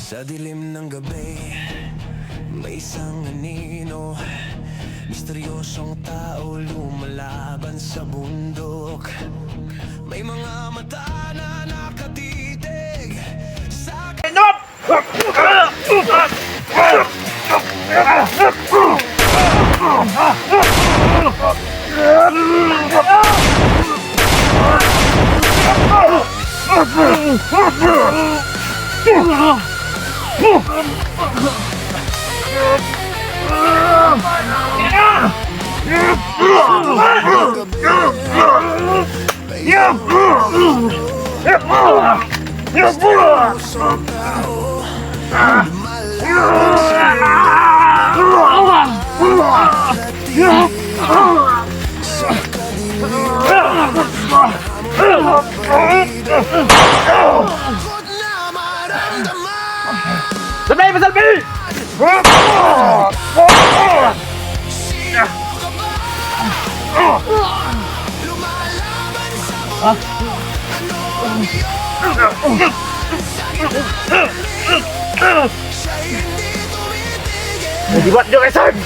Sa dilim ng gabi, may isang anino, misteryosong tao lumalaban sa bundok. May mga mata na nakatitig sa Salpi! Salpi! Nagibat nyo kay Sarge!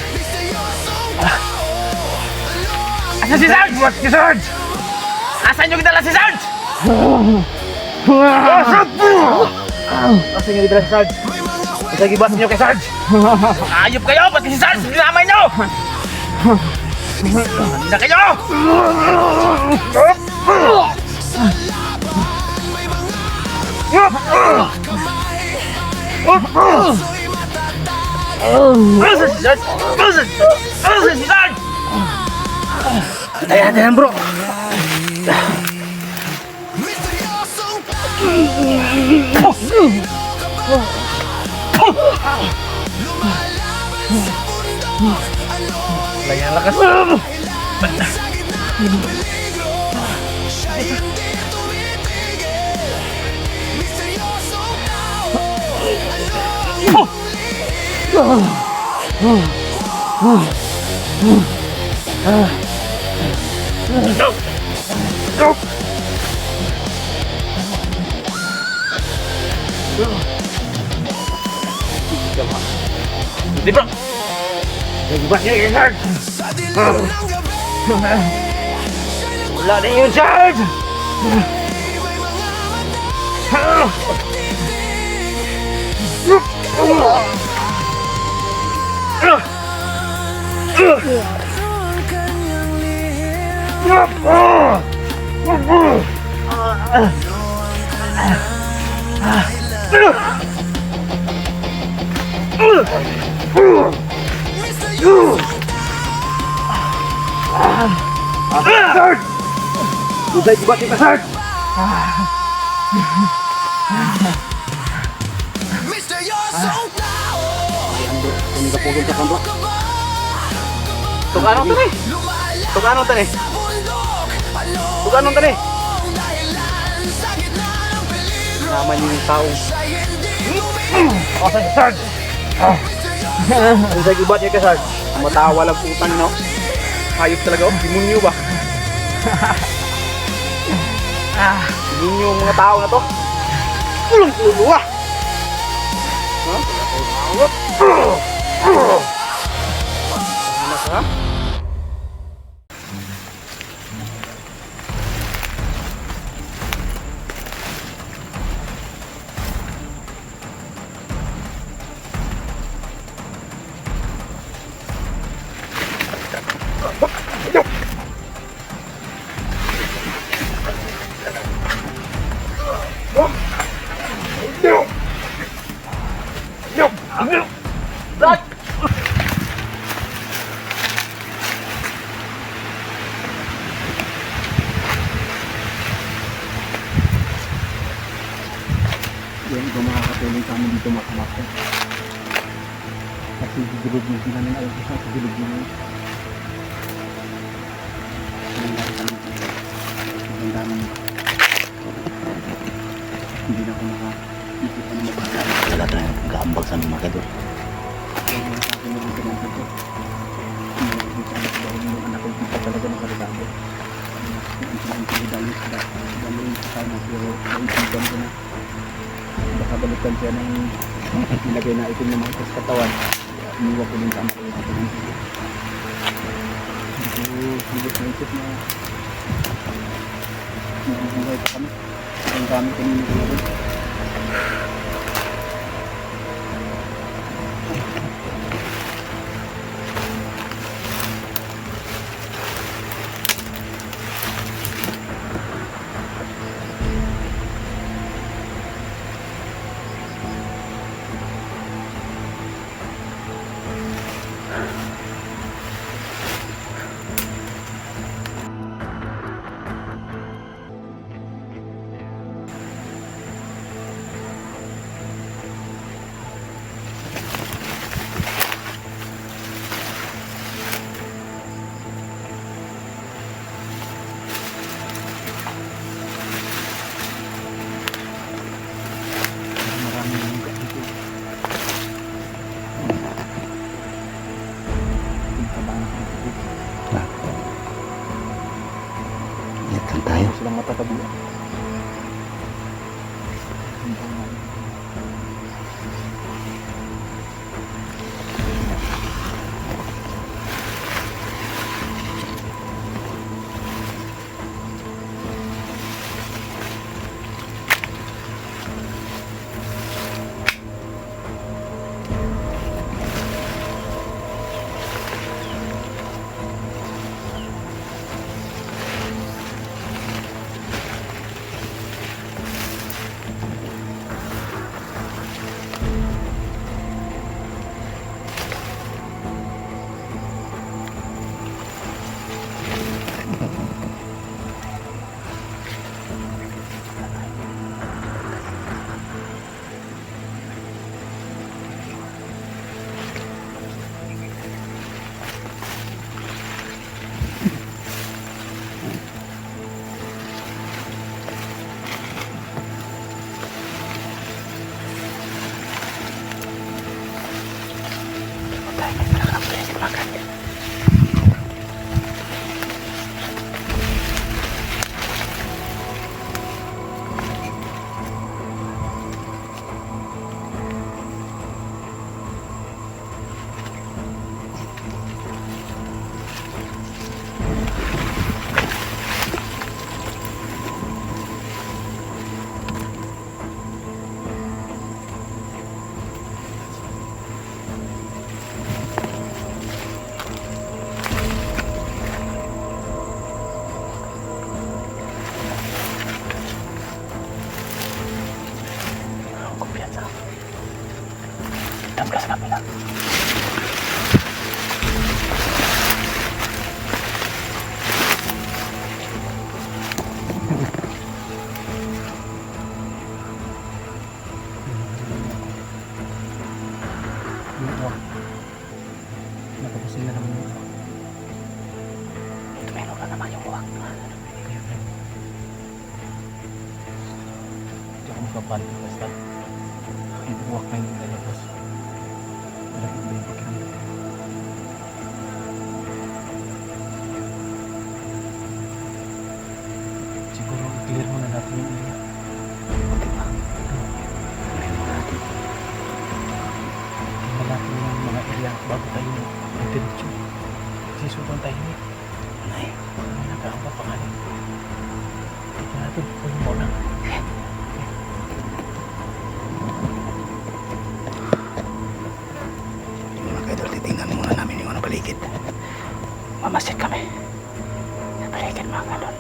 Asan si Sarge? Nagibat kay Sarge! Asan nyo gidala si Sarge? Asan nyo gidala si Sarge? Nagibat nyo kay Sarge! Ayop kayo! Pati si Sarge! Dinamay nyo! Handa kayo! Asan si Sarge? Asan si Sarge? Ayan bro! Lagi ang lakas. Hindi bro! Nagibat niya kay Sarge! Wala na yung Sarge! Sarge! Usay gibat kita Sarge! Ini kapugol sa kanto. Tuganong tani. Tuganong tani. Tuganong tani. Naman yung tao. Asa si Sarge? Usay gibat niya kay Sarge. Matawa lang putang no. Hayop talaga oh, demonyo ba? Demonyo yung mga tao na to. Ulong-ulo ah! Ha? Yan, kung makakatulong kami dito makamakot. Kasi sigurod mo sila ng alam sa sigurod mo. Maganda naman. Hindi na ako makakikita na magkakaroon. Wala tayong gaambag sa mga kadol. Kaya mga sa akin yung mga kadol. Hindi ko na dahil yung anak ko kita talaga makakagabo. Hindi ko na dahil sa dahil sa sana pero naipigan ko na. Baka balikan siya ng Nilagay na itim na mga sa katawan. Kaya iniwan ko din sa anak ko yung ating hindi. Higit na isip na nabubuhay pa kami. Ang dami kanina ko na doon. Maraming mga dito. Yung kabahan ko dito. Ingat lang tayo. Silang matatabihan. Damgas kami lang. Nakapasin na naman yung uwak. Tumino na naman yung uwak. Hindi ako magpapalik basta. Yung uwak na yung lalabas. Malaki ba yung pakiramdam? Siguro i-clear muna natin yung area. Buti pa. Tingnan natin. Tingnan natin yung mga area bago tayo mag-diretso. Kasi sobrang tahimik. Nay. May nag-aamba pa ka rin. Tingnan natin. Huwag mo na. Mga kaidol, titingnan muna namin yung paligid. Mamasid kami. Sa paligid mga kaidol.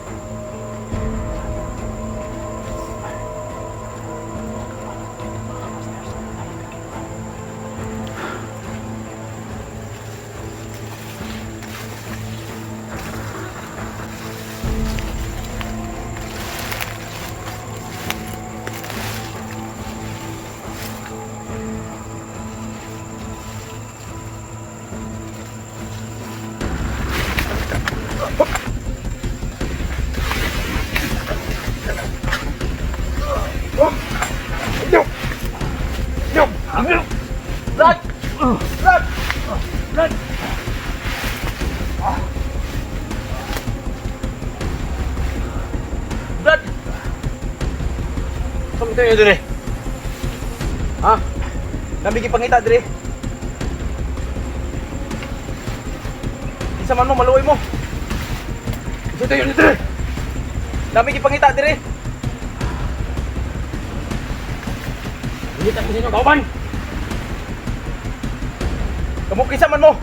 Saan tayo dun eh? Ha? Nami gipangita dire. Isa man mo maluoy mo. Ito yun dire. Nami gipangita dire. Hindi tayo sinyo kauban. Kamu kisa man mo.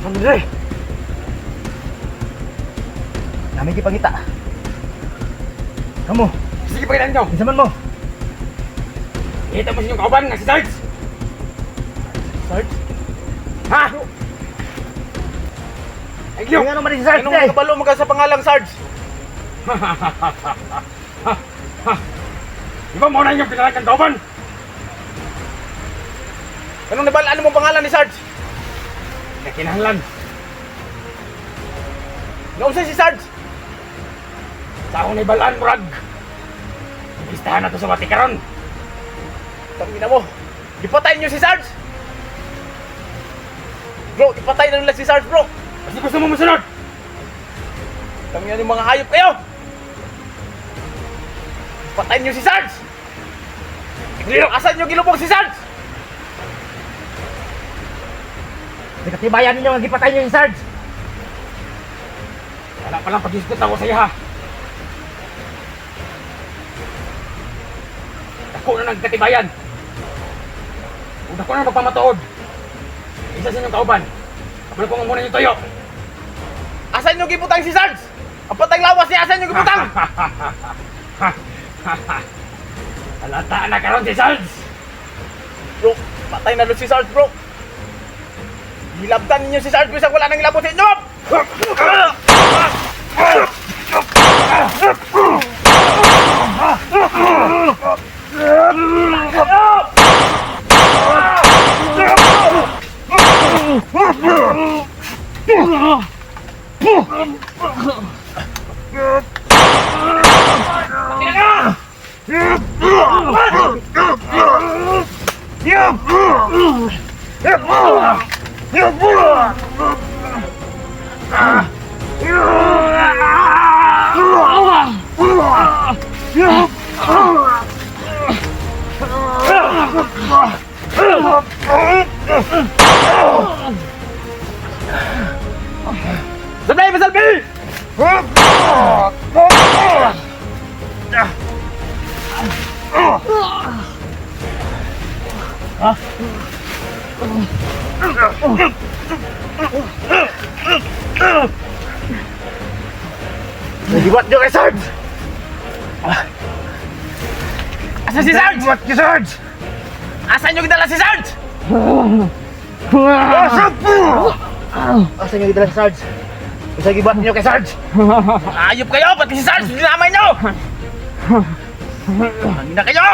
Andre. Nami gipangita. Kamu, Sige pakitaan nyo. isa man mo. Kita mo sinyong kauban nga si Sarge. Sarge? Ha? Ay, Leo. Nga naman si Sarge, Anong eh. kabalo mo ka sa pangalang Sarge? Di ba muna yung pinalakan kauban? Anong nabalaan mo pangalan ni Sarge? Kakinahanglan. Naunsa si Sarge? Sa akong naibalaan, Brad. Listahan na to sa Watikaron. Tangina mo. Ipatayin niyo si Sarge. Bro, ipatayin na nila si Sarge, bro. Kasi gusto mo masunod. Tangina yung mga hayop kayo. Ipatayin niyo si Sarge. Asan niyo gilubog si Sarge? Katibayan ninyo ang gipatay niyo yung Sarge. Wala palang pag-isgot ako sa iya. Ako na nagkatibayan. Kung ako na magpamatuod. Isa sa inyong kauban. Kabalo ko nga muna yung toyo. Asan niyo giputang si Sarge? Ang patay lawas niya, asan niyo giputang? Halata na karon si Sarge. Bro, patay na doon si Sarge, bro. Hilabtan ninyo si Sarge kung wala nang ilabot sa inyo! Sabay, Masalbi! Nagibat nyo kay Sarge! Asan si Sarge? Nagibat kay Sarge! Asan nyo gidala si Sarge? Asan nyo gidala si Sarge? Isa gibat nyo kay Sarge! Ayop kayo, pati si Sarge, dinamay nyo! Hangin na kayo!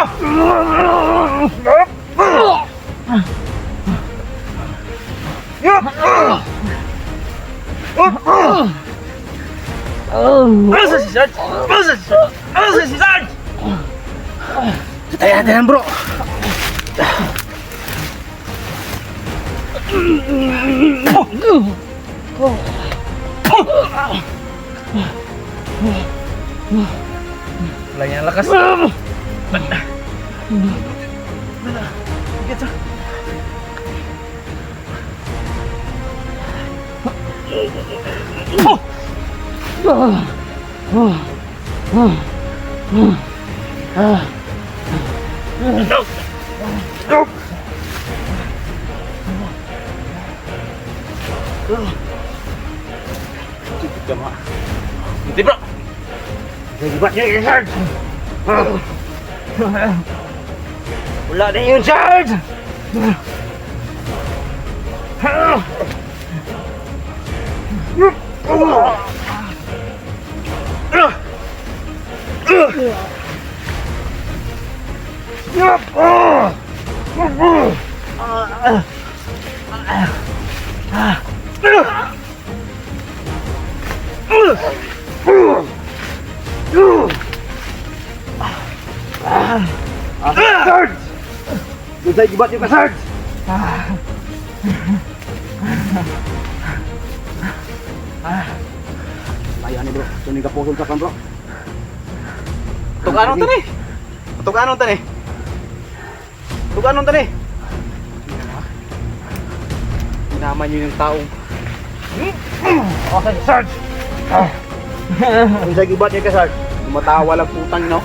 Asan si Sarge? Asan si Sarge? Asan si Sarge? Tayan, bro! Wala niya ang lakas. Hindi, bro. Nagibat nyo kay Sarge! Wala na yung Sarge! Sarge! Doon sa'yo gibat yung ka, Sarge! bro. Tunig ka pukul ka bro. Tuganong tani. Tuganong tani. Tuganong tani. Naman yun yung taong. Okay, Sarge. Ang sagibat niya ka, Sarge. Matawa lang putang, no?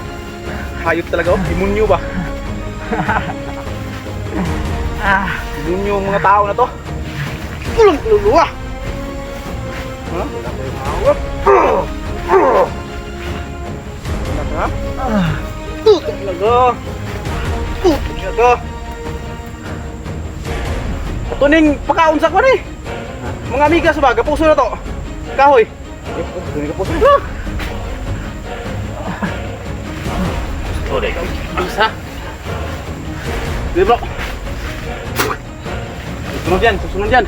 Hayop talaga, oh. Demonyo ba? Demonyo yung mga tao na to. Kulang luluwa. Ha? Ha? Tutok talaga. Tutok talaga. Ito ning pagkaon sa ko ni. Mga amiga sa baga, puso na to. Kahoy. Ito ning puso. Ito ning isa. Di bro. Susunod yan.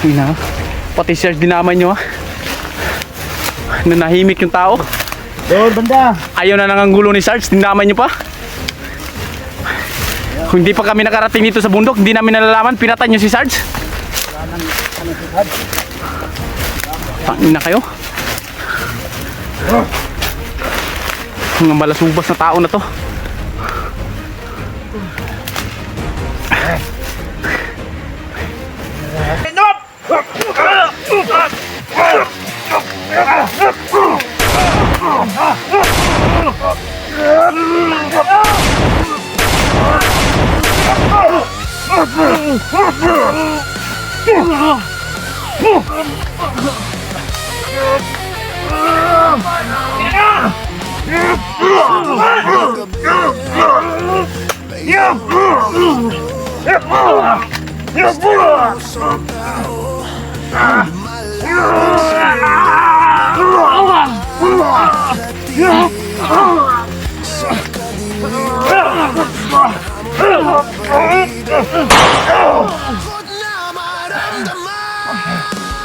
Ina, pati Serge dinamay nyo ha. Nanahimik yung tao. Doon banda. Ayaw na nangangulo ni Sarge, dinamay nyo pa. Kung hindi pa kami nakarating dito sa bundok, hindi namin nalalaman, pinatay nyo si Sarge. Tangin na kayo. Mga malasubas na tao na to.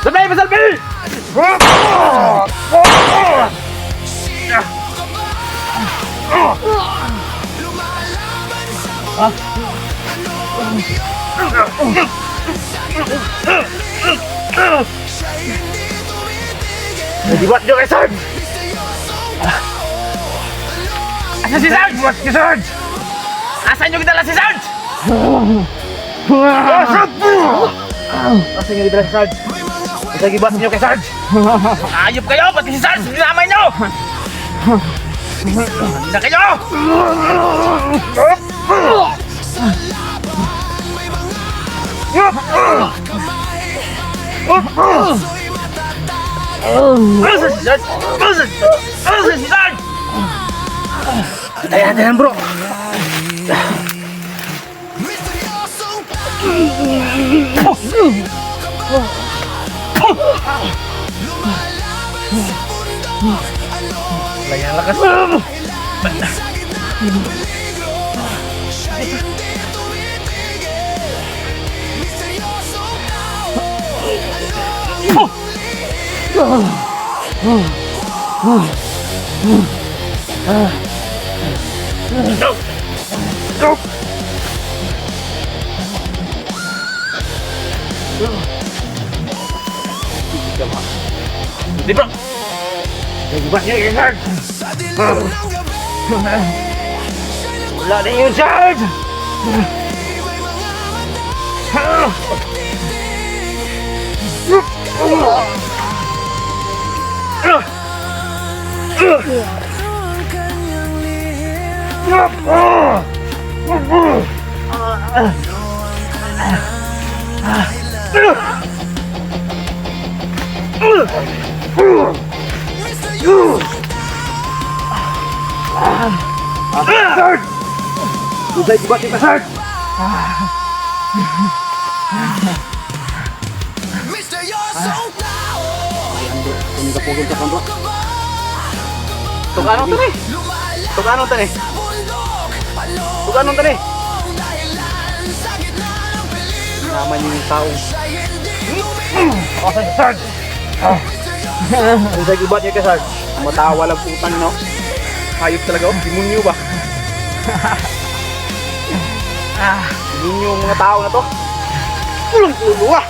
Sabay pa salpi! Nagibat nyo kay Sarge! Asan si Sarge? Nagibat kay Sarge! Asan nyo gitala si Sarge? Asan nyo gitala si Sarge? Nagibat nyo kay Sarge! Ayop kayo! Pati si Sarge! Dinamay nyo! Hindi na kayo! Tayan bro. Layan lakas. Di bro. Nagibat niya kay Sarge. Wala na yung Sarge. Sarge! Usay gibat kita Sarge! Ini kapugol ka bro. Tuganong tani. Tuganong tani. Tuganong tani. Naman yung tao. Okay, Sarge. Usay gibat niya ka Sarge. Matawa lang putang, no? Hayop talaga, oh. Demonyo ba? Demonyo yung mga tao na to. Kulang luluwa.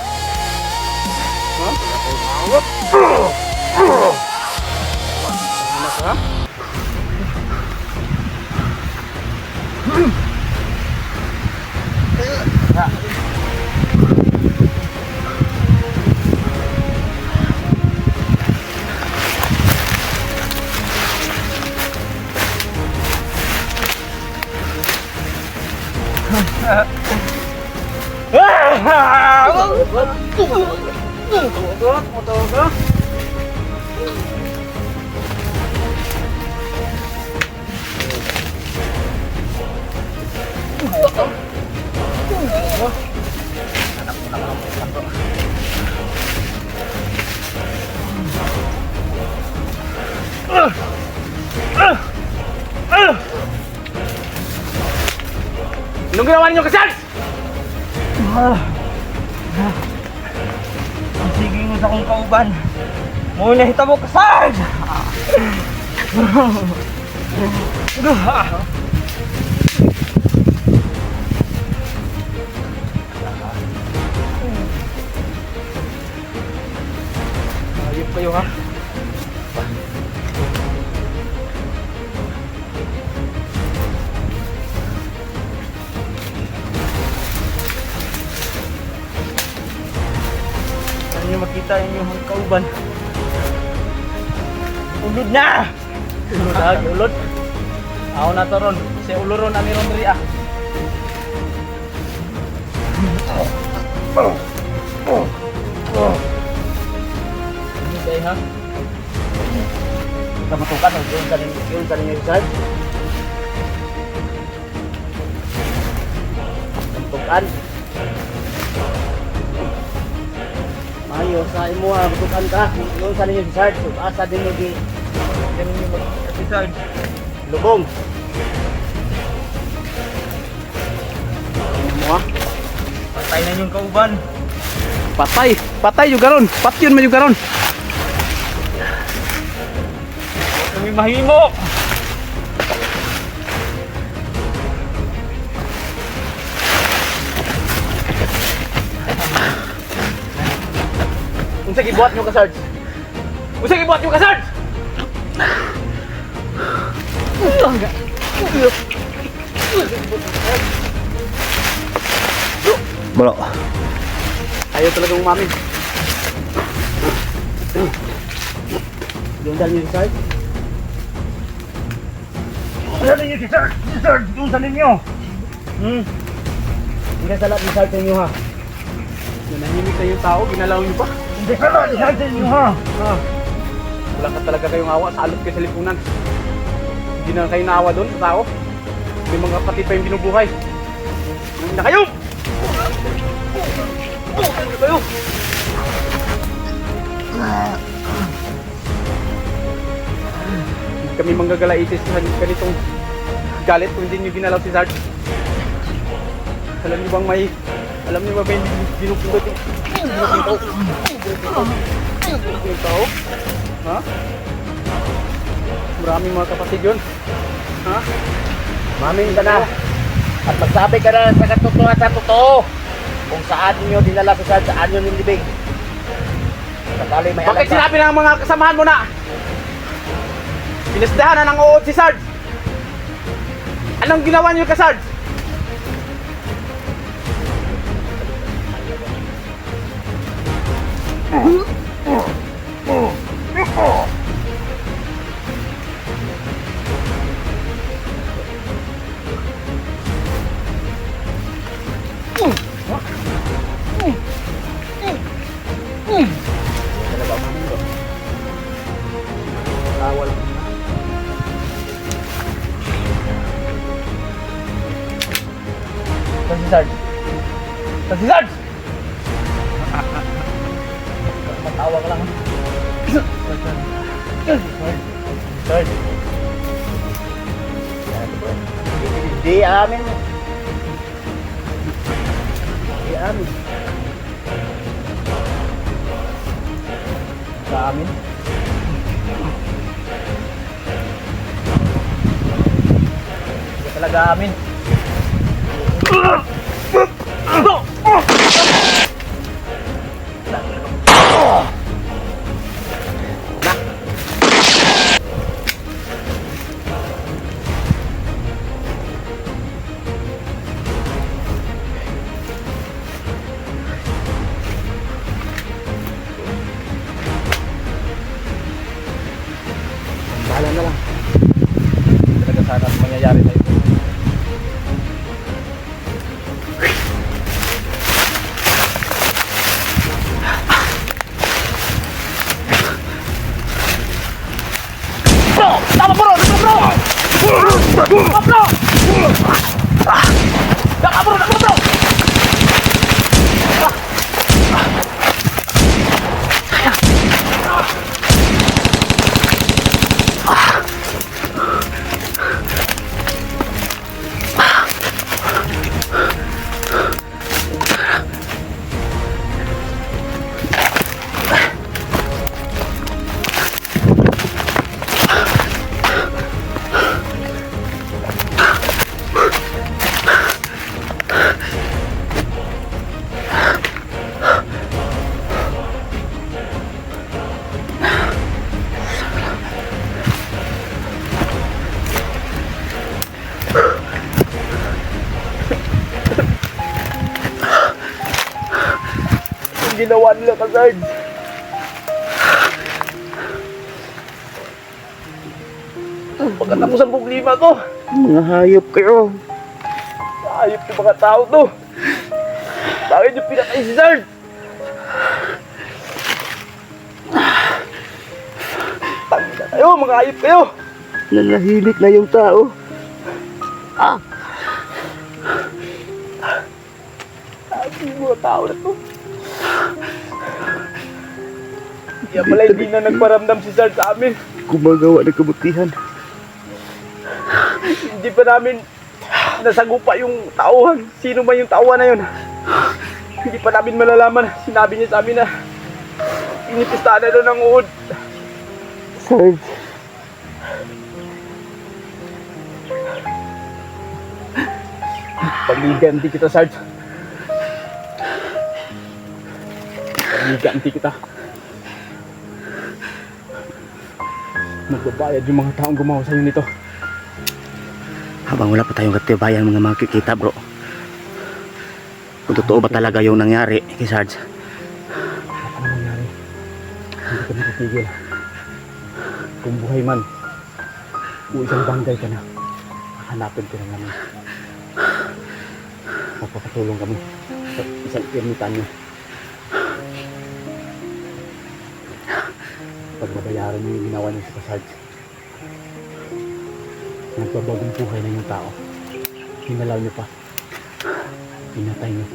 Anong ginawa ninyo, Kasal? Sige mo sa kong kauban. Muna hitabo ka, Sarge! Ayop kayo, ha? Saan niyo makita yung kauban? Ulod na! Ulod na, ulod. Ako na to ron. Si ulo ron, ani ron rin ah. Ano kayo ha? Kamatukan, yun sa ninyo yung side. Kamatukan. Mayo, sa imo ha, kamatukan ka. Yun sa ninyo yung side. Asa din mo di. Yan ninyo mag-side. Lubong. Ano mo ha? Patay na yung kauban. Patay! Patay yung garon! Patyon man yung garon! Kami mahimo! Unsa gibuhat nyo, Kasard? Unsa gibuhat nyo, Kasard? Bro. Ayaw talagang umamin. Yung dali yung side. Ano ninyo si Sir? Si Sir, doon sa ninyo. Hindi ka salat yung side sa inyo ha. Nanahimik na yung tao, ginalaw nyo pa. Hindi ka salat yung side sa inyo ha. Wala ka talaga kayong awa, salot kayo sa lipunan. Hindi na kayo naawa doon sa tao. May mga kapatid pa yung binubuhay. Hindi na kayo! Hindi kayo! Hindi kami manggagalaitis sa ganitong galit kung hindi nyo ginalaw si Sarge. Alam niyo bang may... Alam niyo ba ba yung binupindot yung... Yung tao? Ha? Maraming mga kapatid yun. Ha? Mamin ka na. At magsabi ka na sa katotohanan at sa totoo. Kung saan ninyo dinala sa side, saan nyo nilibig. Sakali may Bakit alam ka. sinabi ng mga kasamahan mo na pinasdahan na ng uod si Sarge? Anong ginawa niyo kay Sarge? Bawal. Saan si Sarge? Saan si Sarge? Matawa ka lang. Sarge. Hindi amin. Hindi amin. Sa amin. Hindi talaga amin. yung ginawa nila ka, Sarge. Pagkatapos ang problema to, Mga hayop kayo. ayop yung mga tao to. Bakit yung pinatay si Sarge? Tangina kayo, mga ayop kayo. Nanahimik na yung tao. Yung mga tao na to. Kaya pala hindi na nagparamdam si Sarge sa amin. Gumagawa ng kabutihan. Hindi pa namin nasagupa yung tauhan. Sino man yung tauhan na yun. Hindi pa namin malalaman. Sinabi niya sa amin na inipistahan na doon ng uod. Sarge, Pag-iganti kita, Sarge. Pag-iganti kita. Magbabayad yung mga taong gumawa sa'yo nito. habang wala pa tayong katibayan mga makikita bro. Kung totoo ba talaga yung nangyari kay Sarge. Ano nangyari? Hindi ka makitigil. Kung buhay man, kung isang bangay ka na, hanapin ko na namin. Magpapatulong kami sa isang ermitan niyo. Pagbabayaran niyo yung ginawa niyo sa Sarge. Nagbabagong buhay na yung tao. Hinalaw niyo pa. Pinatay niyo.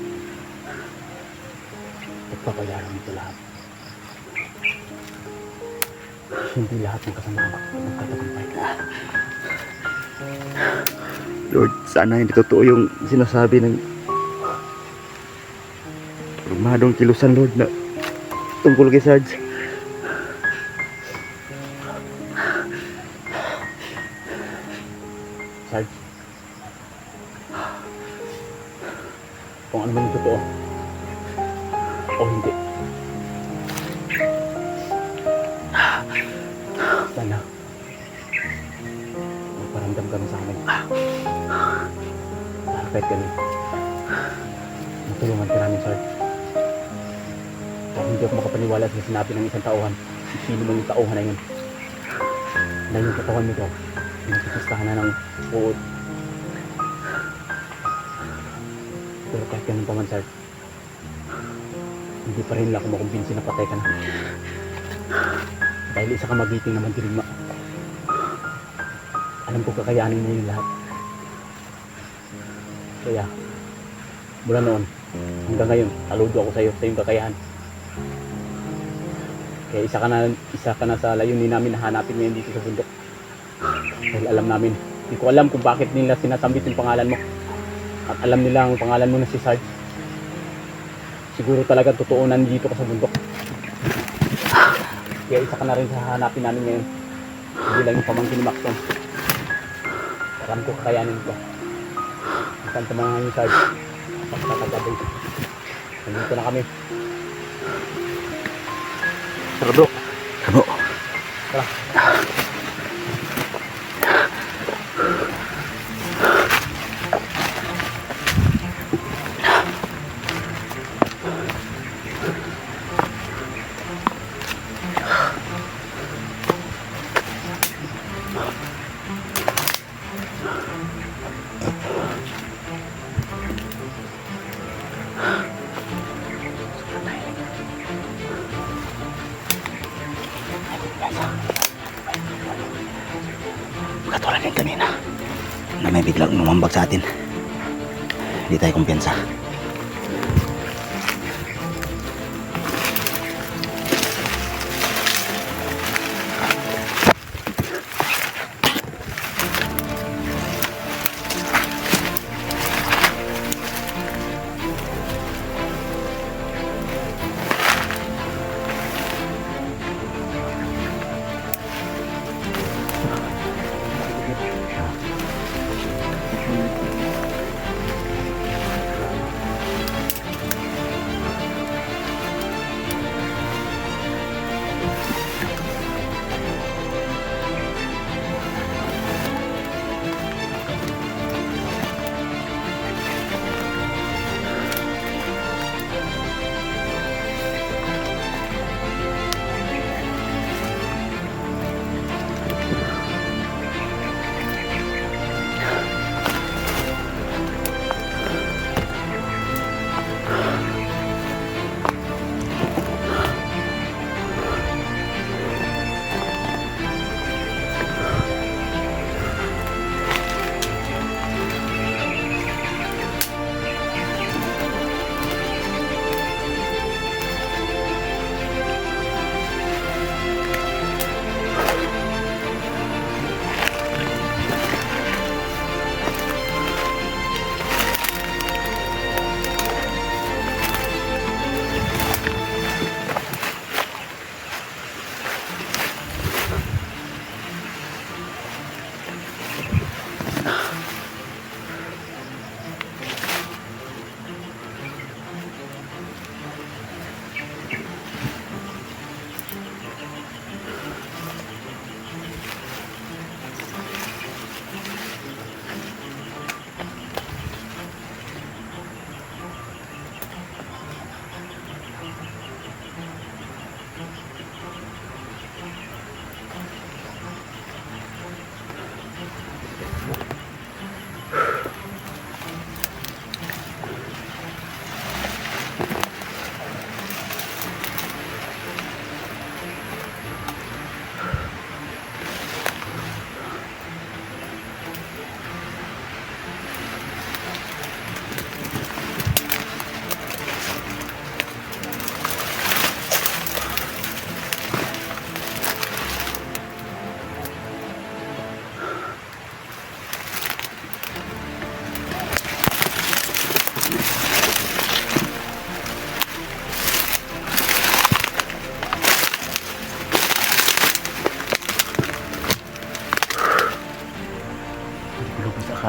Pagpapayaran niyo ito lahat. Hindi lahat ng kasama magtatagumpay. Lord, sana hindi totoo yung sinasabi ng rumadong kilusan Lord na tungkol kay Sarge. Sarge, kung ano man yung totoo o hindi, sana magparamdam kami sa amin para kahit kami matulungan ka namin, Sarge. Kung hindi ako makapaniwala sa sinabi ng isang tauhan, sino man yung tauhan na yun, na yung katawan nito nakikistahan na ng uod. Pero kahit ganun pa man, Sarge, hindi pa rin lang ako makumbinsi na patay ka na. Dahil isa ka magiting naman dirigma. Alam ko kakayanin mo yung lahat. Kaya, mula noon, hanggang ngayon, saludo ako sa iyong kakayahan. Kaya isa ka na sa layunin namin na hanapin ngayon dito sa bundok. Dahil alam namin, hindi ko alam kung bakit nila sinasambit yung pangalan mo. At alam nila ang pangalan mo na si Sarge. Siguro talaga totoo nandito ka sa bundok. Kaya isa ka na rin sa hanapin namin ngayon. Hindi lang yung pamangkin ni Maxton. Alam ko kakayanin ko. Isang tamangan yung Sarge. Pagkakagabi. Nandito na kami. Tara bro. Bro. Tara. Katulad ng kanina na may biglang umambag sa atin. Hindi tayo kumpiyansa.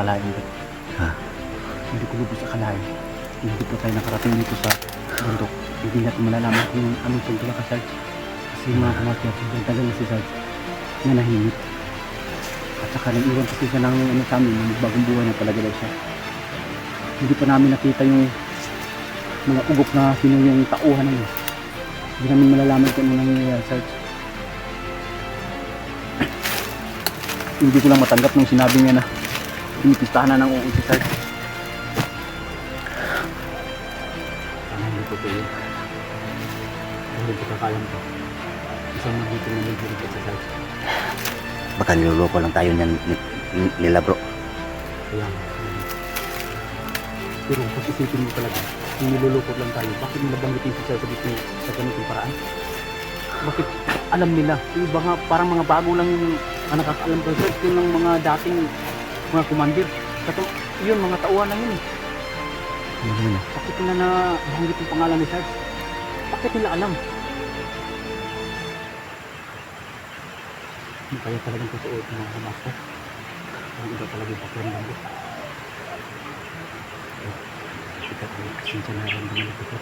akalain bro. Ha? Hindi ko lubos akalain. Hindi po tayo nakarating dito sa bundok. Hindi natin malalaman kung anong tungkol ka Sarge. Kasi yung mga kumakiyat, sobrang tagal na si Sarge na nahimik. At saka nag-iwan kasi siya ng ano sa amin, ng bagong buhay na talaga daw siya. Hindi pa namin nakita yung mga ugok na sino yung tauhan na yun. Hindi namin malalaman kung ano nangyayari Sarge. Hindi ko lang matanggap nung sinabi niya na pinipistahan na ng uong si Sarge. Sana hindi ko tuyo. Hindi ko kakalam ko. Isang magiting na naghirig sa Sarge. Baka niloloko lang tayo niyan nila bro. Kaya nga. Pero kung isipin mo talaga, kung nilulukot lang tayo, bakit nila banggitin si Sarge sa ganitong paraan? Bakit alam nila? Yung iba nga, parang mga bago lang yung nakakaalam ko Sarge, yun ng mga dating mga commander. Kato, yun, mga tauhan lang yun. Bakit nila na banggit yung pangalan ni Sarge? Bakit nila alam? Hindi kaya talagang totoo ito mga master. Ang iba talaga yung pakiramdam ko. Kita ko kasi siya naramdaman ito ko.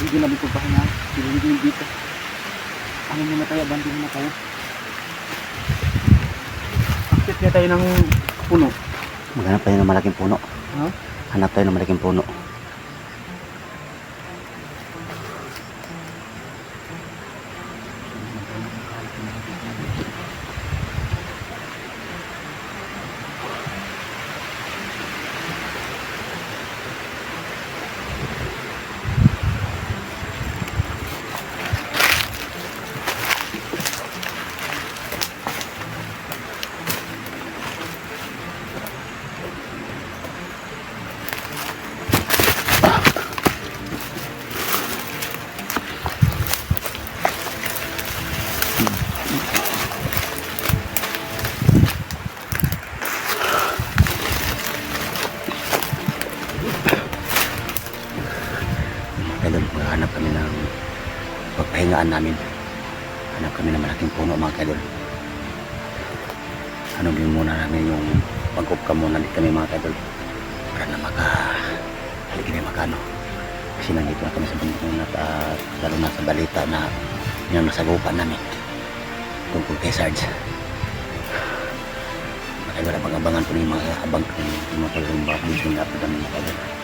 Hindi namin ito pahinga. Hindi dito. Ano muna tayo? Abandon muna tayo. Akit niya tayo ng puno. Maghanap tayo ng malaking puno. Ha? Hanap tayo ng malaking puno. Kaya maghanap kami ng pagpahingaan namin. Hanap kami ng malaking puno mga kadol. ano din muna namin yung pag-upka muna dito kami mga kadol para na hindi kami makano kasi nandito na kami sa bundok at lalo na sa balita na yung nasagupan namin tungkol kay Sarge. Makaiwala pag-abangan po yung mga abang yung mga pag-umbak yung mga kadol.